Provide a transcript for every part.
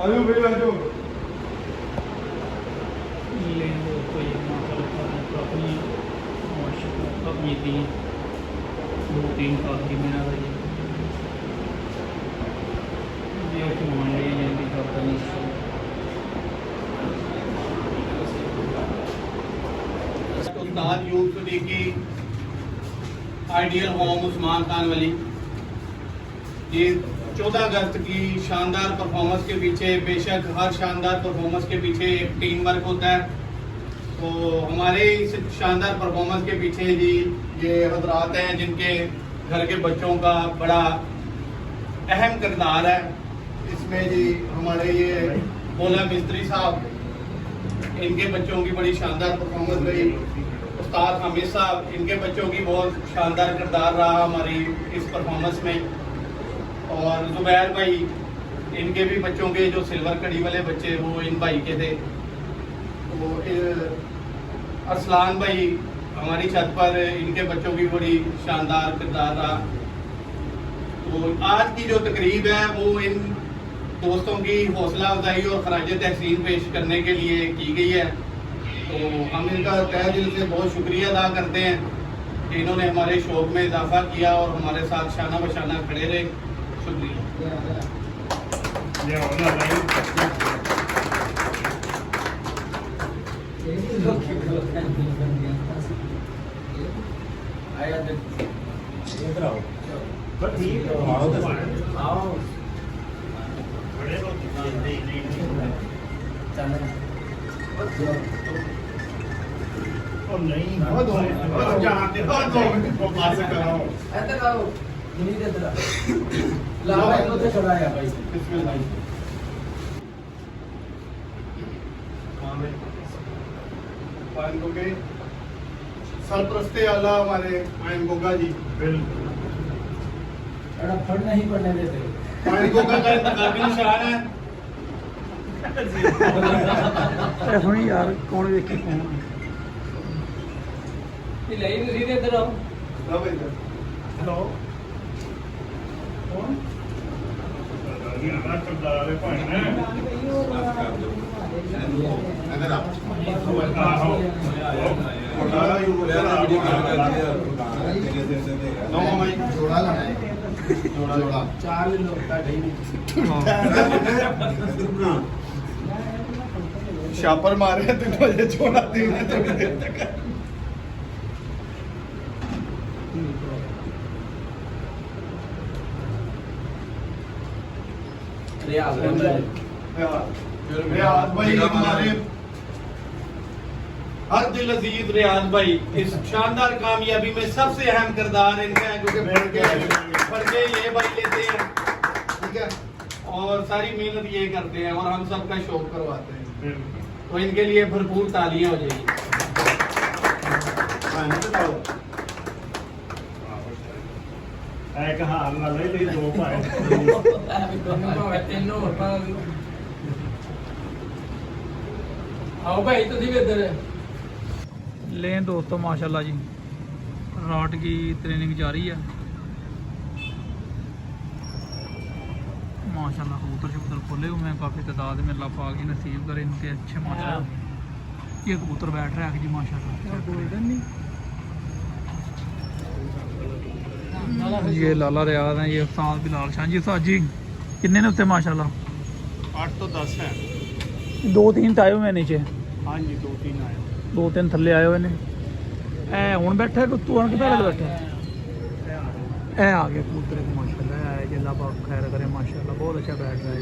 आजो भाई आजो। लेंगे तो ये अपनी अपनी तीन 2-3 साल की मेरा भाई ये मान लिया जल्दी करता नहीं। उस्ताद यूथ की आइडियल होम उस्मान खान वली, ये 14 अगस्त की शानदार परफॉर्मेंस के पीछे, बेशक हर शानदार परफॉर्मेंस के पीछे एक टीम वर्क होता है। तो हमारे इस शानदार परफॉर्मेंस के पीछे जी ये हजरात हैं जिनके घर के बच्चों का बड़ा अहम किरदार है। इसमें जी हमारे ये बोला मिस्त्री साहब, इनके बच्चों की बड़ी शानदार परफॉर्मेंस रही। उस्ताद हामिद साहब, इनके बच्चों की बहुत शानदार किरदार रहा हमारी इस परफॉर्मेंस में। और जुबैर भाई, इनके भी बच्चों के जो सिल्वर कड़ी वाले बच्चे वो इन भाई के थे। तो अरसलान भाई हमारी छत पर, इनके बच्चों की बड़ी शानदार किरदार रहा। तो आज की जो तकरीब है वो इन दोस्तों की हौसला अफजाई और खराज तहसीन पेश करने के लिए की गई है। तो हम इनका तहे दिल से बहुत शुक्रिया अदा करते हैं कि इन्होंने हमारे शौक में इजाफा किया और हमारे साथ शाना बशाना खड़े रहे। शुक्रिया। सरप्रस्ते आला हमारे आयन गोगा जी फड़ना ही पड़ने देते। आयन गोगा का इंतकामी निशान है। हुई यार कौन देखी कौन इधर आओ। हेलो कौन शापर मारे तो छोड़ा थोड़ी देर तक। रियाज भाई हमारे हर दिल अजीज रियाज भाई इस शानदार कामयाबी में सबसे अहम किरदार इनका है, क्योंकि फड़के ये भाई लेते हैं, ठीक है, और सारी मेहनत ये करते हैं और हम सबका शौक करवाते हैं। तो इनके लिए भरपूर तालियां हो जाएगी। आओ भाई तो इधर लें दोस्तों, माशाल्लाह जी राट की ट्रेनिंग जारी है। माशाल्लाह कबूतर शबूतर खोले हुए हैं काफ़ी तादाद में। अल्लाह पाक ही नसीब करे इनके अच्छे। माशाल्लाह ये कबूतर बैठ रहा है जी माशाल्लाह। ये लाला रियाज हैं, ये उस्ताद बिलाल शाह जी। उस्ताद जी कितने ने उत्ते माशाल्लाह? 8 तो 10 है। 2-3 आए हुए नीचे। हाँ जी 2-3 आए, 2-3 थल्ले आए हुए ने। ए हुण बैठा तू आन के पहले बैठा ए आ गया कबूतर माशाल्लाह। है अल्लाह पाक खैर करे माशाल्लाह, बहुत अच्छा बैठ रहा है।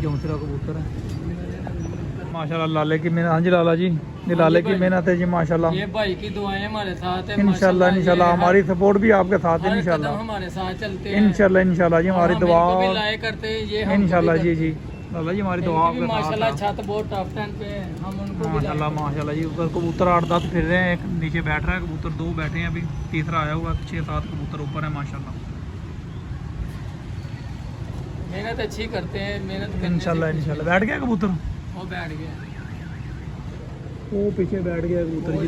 जौंसरा कबूतर है माशाल्लाह। लाले की मेहनत। हाँ जी लाला जी, ये लाले की मेहनत है जी माशाल्लाह। ये भाई की दुआएं हमारे साथ है इंशाल्लाह इंशाल्लाह। हमारी सपोर्ट भी आपके साथ है इंशाल्लाह। हमारे साथ चलते हैं इंशाल्लाह इंशाल्लाह जी। हमारी दुआ लाए करते हैं ये इंशाल्लाह जी जी। लाला जी हमारी दुआ आपके साथ माशाल्लाह। है छत बहुत टफ टाइम पे है, हम उनको माशाल्लाह माशाल्लाह जी। उधर कबूतर 8-10 फिर रहे हैं, एक नीचे बैठ रहा है कबूतर, 2 बैठे हैं अभी, तीसरा आया हुआ, 6-7 कबूतर ऊपर है माशाल्लाह। मेहनत अच्छी करते हैं, मेहनत इंशाल्लाह इंशाल्लाह। बैठ गया कबूतर, वो बैठ गया, वो पीछे बैठ गया कबूतर जी,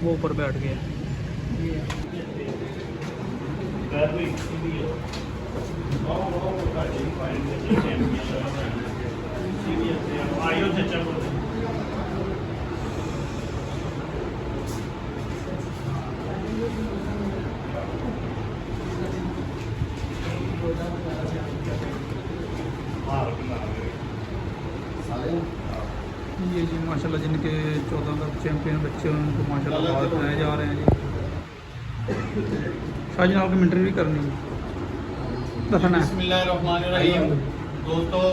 वो ऊपर बैठ गया। ये जी माशाल्लाह जिनके 14 का चैंपियन बच्चे हैं उनको माशाल्लाह बाहर बनाए जा रहे हैं जी। शाहजहां आपकी इंटरव्यू भी करनी है, दफना है। बिस्मिल्लाहिर्रहमानिर्रहीम। दोस्तों